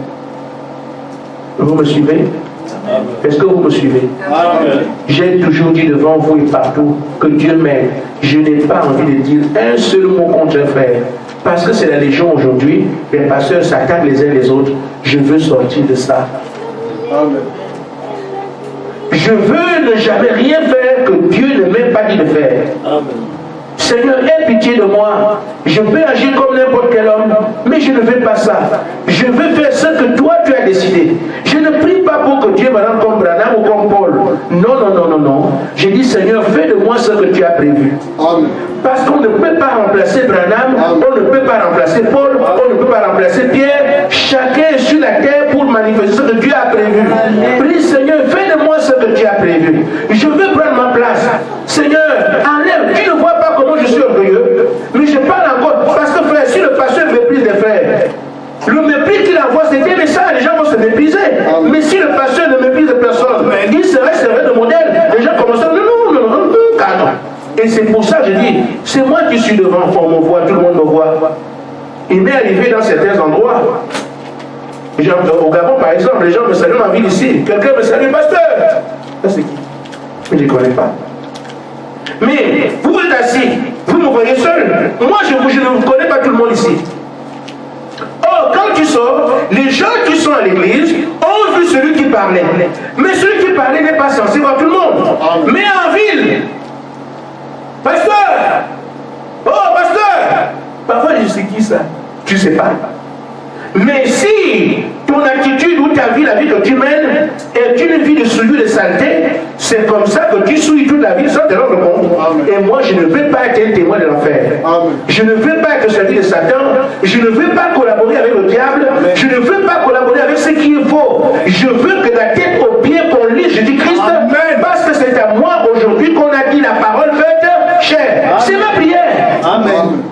Vous me suivez? Amen. Est-ce que vous me suivez? Amen. J'ai toujours dit devant vous et partout que Dieu m'aide. Je n'ai pas envie de dire un seul mot contre un frère. Parce que c'est la légion aujourd'hui, les pasteurs s'attaquent les uns les autres. je veux sortir de ça. Amen. Je veux ne jamais rien faire que Dieu ne m'ait pas dit de faire. Amen. Seigneur, aie pitié de moi. Je veux agir comme n'importe quel homme, mais je ne veux pas ça. Je veux faire ce que toi tu as décidé. Je ne prie pas pour que Dieu me rende comme Branham ou comme Paul. Non, non, non, non, non. Je dis, Seigneur, fais de moi ce que tu as prévu. Amen. Parce qu'on ne peut pas remplacer Branham, on ne peut pas remplacer Paul, on ne peut pas remplacer Pierre. Chacun est sur la terre pour manifester ce que Dieu a prévu. Prie, Seigneur, fais de moi ce que tu as prévu. Je veux prendre ma place. Seigneur, enlève. Tu ne vois pas comment je suis orgueilleux, mais je parle encore. Parce que frère, si le pasteur méprise les frères, le mépris qu'il envoie, c'est bien, mais ça, les gens vont se mépriser. Mais si le pasteur ne méprise personne, il serait servi de modèle. Les gens commencent à dire non, non, non, non, non. Et c'est pour ça que je dis, c'est moi qui suis devant, on me voit, tout le monde me voit. Il m'est arrivé dans certains endroits. Genre, au Gabon, par exemple, les gens me saluent en ville ici. Quelqu'un me salue, pasteur. Ça, c'est qui? Je ne les connais pas. Mais vous êtes assis, vous me voyez seul. Moi, je ne connais pas tout le monde ici. Or, quand tu sors, les gens qui sont à l'église ont vu celui qui parlait. Mais celui qui parlait n'est pas censé voir tout le monde. Mais en ville, pasteur! Oh, pasteur! Parfois, je sais qui ça? Tu ne sais pas. Mais si ton attitude ou ta vie, la vie que tu mènes, est une vie de souillure de saleté, c'est comme ça que tu souilles toute la vie sans te rendre compte. Et moi, je ne veux pas être un témoin de l'enfer. Je ne veux pas être celui de Satan. Je ne veux pas collaborer avec le diable. Je ne veux pas collaborer avec ce qui est faux. Je veux que de la tête aux pieds qu'on lise Jésus-Christ, parce que c'est à moi aujourd'hui qu'on a dit la parole faite chère. C'est ma prière. Amen.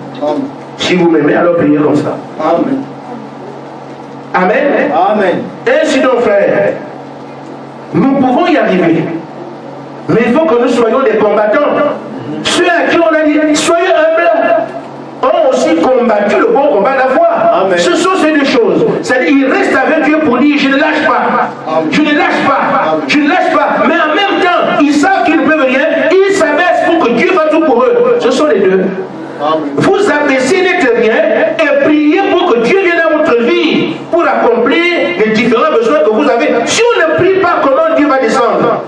Si vous m'aimez, alors priez comme ça. Amen. Amen. Amen. Ainsi donc, frère, nous pouvons y arriver. Mais il faut que nous soyons des combattants. Ceux à qui on a dit, soyez humbles, ont aussi combattu le bon combat de la foi. Amen. Ce sont ces deux choses. C'est-à-dire, ils restent avec Dieu pour dire, je ne lâche pas. Amen. Je ne lâche pas. Amen. Je ne lâche pas. Mais en même temps, ils savent qu'ils ne peuvent rien. Ils s'abaissent pour que Dieu fasse tout pour eux. Ce sont les deux. Amen. Vous abaissez n'êtes rien et priez pour que Dieu vienne dans votre vie pour accomplir les différents besoins que vous avez. Si on ne prie pas, comment Dieu va descendre?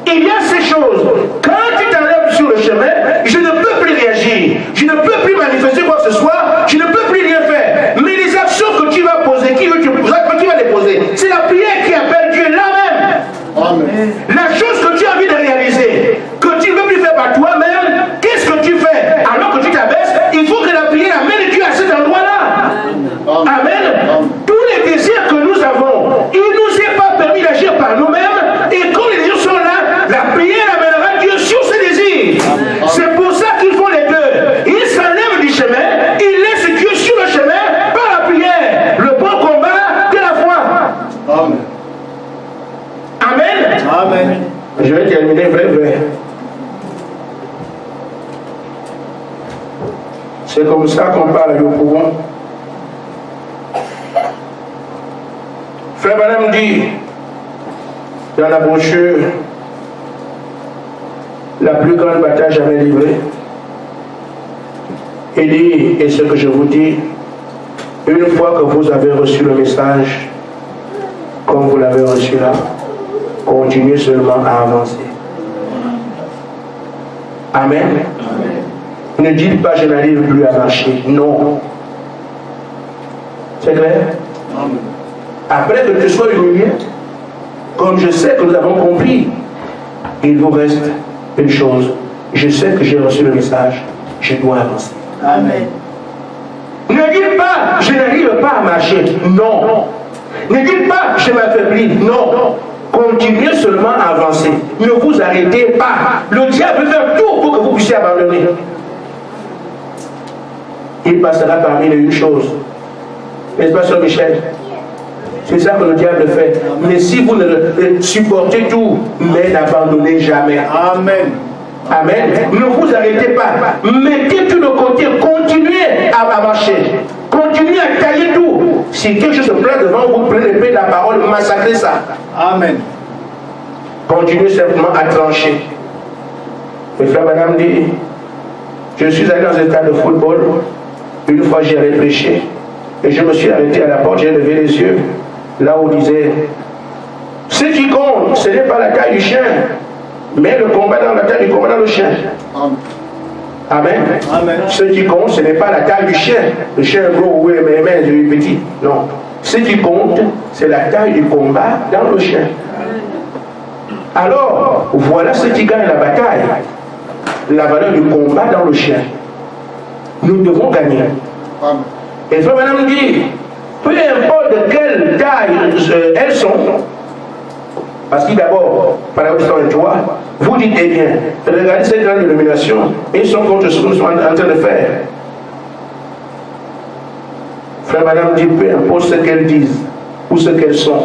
Il y a ces choses. Quand tu t'enlèves sur le chemin, je ne peux plus réagir. Je ne peux plus manifester quoi que ce soit. Je ne peux plus rien faire. Mais les actions que tu vas poser, qui va les poser? C'est la prière qui appelle Dieu là-même. Amen. La chose que tu as envie de réaliser, que tu ne veux plus faire par toi-même, qu'est-ce que tu fais? Alors que tu t'abaisses, il faut que la prière amène Dieu à cet endroit-là. Amen. Tous les désirs que nous avons, il ne nous est pas permis d'agir par nous-mêmes. Et quand les désirs sont là, la prière amènera Dieu sur ces désirs. C'est pour ça qu'ils font les deux. Ils s'enlèvent du chemin, ils laissent Dieu sur le chemin par la prière. Le bon combat de la foi. Amen. Amen. Amen. Je vais terminer vrai. C'est comme ça qu'on parle au courant. Frère Branham dit dans la brochure, la plus grande bataille jamais livrée. Il dit, et ce que je vous dis, une fois que vous avez reçu le message, comme vous l'avez reçu là, continuez seulement à avancer. Amen. Ne dites pas je n'arrive plus à marcher. Non. C'est clair? Amen. Après que tu sois humilié, comme je sais que nous avons compris, il vous reste une chose. Je sais que j'ai reçu le message. Je dois avancer. Amen. Ne dites pas je n'arrive pas à marcher. Non. Ne dites pas je m'affaiblis. Non. Continuez seulement à avancer. Ne vous arrêtez pas. Le diable veut faire tout pour que vous puissiez abandonner. Il passera parmi les une chose. N'est-ce pas, Sœur Michel? C'est ça que le diable fait. Mais si vous ne supportez tout, mais n'abandonnez jamais. Amen. Amen. Ne vous arrêtez pas. Mettez tout de côté. Continuez à marcher. Continuez à tailler tout. Si quelque chose se place devant vous, prenez l'épée de la parole, massacrez ça. Amen. Continuez simplement à trancher. Le frère Madame dit, je suis allé dans un stade de football. Une fois j'ai prêché. Et je me suis arrêté à la porte, j'ai levé les yeux. là où on disait, ce qui compte, ce n'est pas la taille du chien, mais le combat dans la taille du combat dans le chien. Amen. Amen. Ce qui compte, ce n'est pas la taille du chien. Le chien est gros, oui, mais il est petit. Non. Ce qui compte, c'est la taille du combat dans le chien. Alors, voilà ce qui gagne la bataille. La valeur du combat dans le chien. Nous devons gagner. Amen. Et frère madame dit, peu importe de quelle taille elles sont, parce que d'abord, par la histoire de toi, vous dites, eh bien, regardez cette grande dénomination, ils sont contre ce que nous sommes en train de faire. Frère madame dit, peu importe ce qu'elles disent, ou ce qu'elles sont,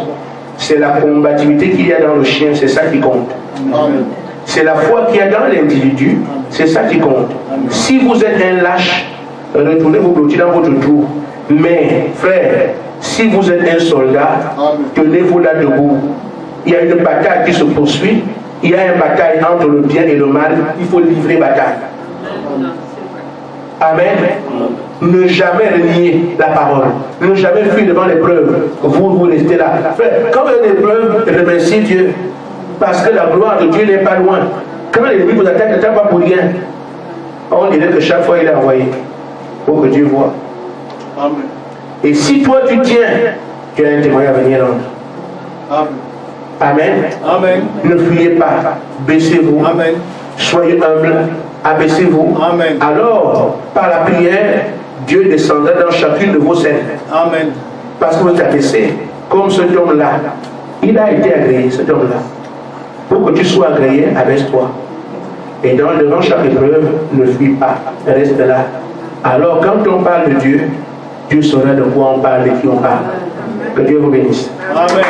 c'est la combativité qu'il y a dans le chien, c'est ça qui compte. Amen. C'est la foi qu'il y a dans l'individu, c'est ça qui compte. Si vous êtes un lâche, retournez vous blottir dans votre trou. Mais, frère, si vous êtes un soldat, tenez-vous là debout. Il y a une bataille qui se poursuit. Il y a une bataille entre le bien et le mal. Il faut livrer bataille. Amen. Ne jamais renier la parole. Ne jamais fuir devant l'épreuve. Vous restez là. Frère, quand vous avez des épreuves, remerciez Dieu. Parce que la gloire de Dieu n'est pas loin. Quand l'ennemi vous attaque, ne t'attaque pas pour rien. On dirait que chaque fois il est envoyé pour que Dieu voit. Amen. Et si toi tu tiens, tu as un témoin à venir rendre. Amen. Amen. Amen. Ne fuyez pas. Baissez-vous. Amen. Soyez humble. Abaissez-vous. Amen. Alors, par la prière, Dieu descendra dans chacune de vos scènes. Amen. Parce que vous êtes abaissé. Comme cet homme-là. Il a été agréé, cet homme-là. Pour que tu sois agréé, abaisse-toi. Et devant chaque épreuve, ne fuis pas. Reste là. Alors, quand on parle de Dieu, Dieu saura de quoi on parle et qui on parle. Que Dieu vous bénisse. Amen.